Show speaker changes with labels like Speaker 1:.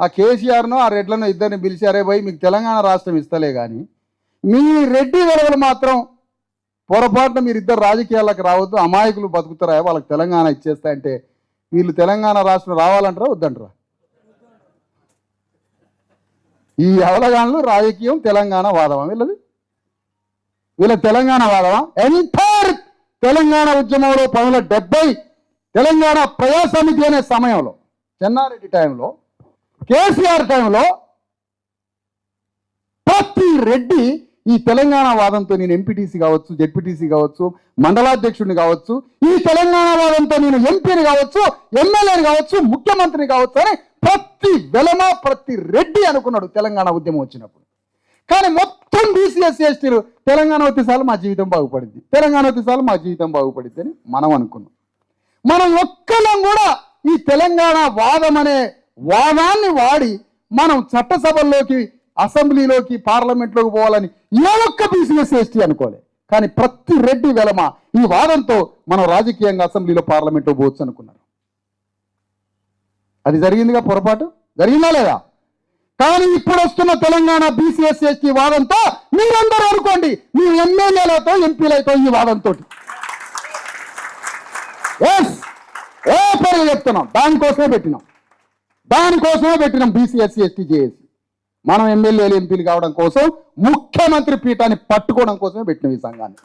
Speaker 1: ఆ కేసీఆర్ను ఆ రెడ్లను ఇద్దరిని పిలిచారే పోయి మీకు తెలంగాణ రాష్ట్రం ఇస్తలే కానీ మీ రెడ్డి వెలువలు మాత్రం పొరపాటున మీరు ఇద్దరు రాజకీయాలకు రావద్దు, అమాయకులు బతుకుతారా, వాళ్ళకి తెలంగాణ ఇచ్చేస్తా అంటే వీళ్ళు తెలంగాణ రాష్ట్రం రావాలంటారా వద్దంటారా? ఈ అవలగాన్లు రాజకీయం తెలంగాణ వాదమా వీళ్ళ తెలంగాణ వాదమా? ఎంటైర్ తెలంగాణ ఉద్యమంలో 1970 తెలంగాణ ప్రజా సమితి అనే సమయంలో, చెన్నారెడ్డి టైంలో, కేసీఆర్ టైంలో ప్రతి రెడ్డి ఈ తెలంగాణ వాదంతో నేను ఎంపీటీసీ కావచ్చు, జెడ్పీటీసీ కావచ్చు, మండలాధ్యక్షుడిని కావచ్చు, ఈ తెలంగాణ వాదంతో నేను ఎంపీని కావచ్చు, ఎమ్మెల్యేని కావచ్చు, ముఖ్యమంత్రిని కావచ్చు అని ప్రతి వెలమ ప్రతి రెడ్డి అనుకున్నాడు తెలంగాణ ఉద్యమం వచ్చినప్పుడు. కానీ మొత్తం బీసీఎస్సీ ఎస్టీలు తెలంగాణ వచ్చేసార్లు మా జీవితం బాగుపడింది, తెలంగాణ వచ్చేసార్లు మా జీవితం బాగుపడింది అని మనం అనుకున్నాం. మనం ఒక్కలం కూడా ఈ తెలంగాణ వాదం అనే వాదాన్ని వాడి మనం చట్టసభల్లోకి, అసెంబ్లీలోకి, పార్లమెంట్లోకి పోవాలని ఏ ఒక్క బీసీఎస్సీ ఎస్టీ అనుకోలే. కానీ ప్రతి రెడ్డి వెలమ ఈ వాదంతో మనం రాజకీయంగా అసెంబ్లీలో, పార్లమెంట్లో పోవచ్చు అనుకున్నారు. అది జరిగిందిగా, పొరపాటు జరిగిందా లేదా? కానీ ఇప్పుడు వస్తున్న తెలంగాణ బీసీఎస్సీ ఎస్టీ వాదంతో మీరందరూ అనుకోండి మీ ఎమ్మెల్యేలతో, ఎంపీలతో ఈ వాదంతో ఏ పేరు చెప్తున్నాం, దానికోసమే పెట్టినాం బీసీఎస్సీ ఎస్టీ చేసి మనం ఎమ్మెల్యేలు, ఎంపీలు కావడం కోసం, ముఖ్యమంత్రి పీఠాన్ని పట్టుకోవడం కోసమే పెట్టినాం ఈ సంఘాన్ని.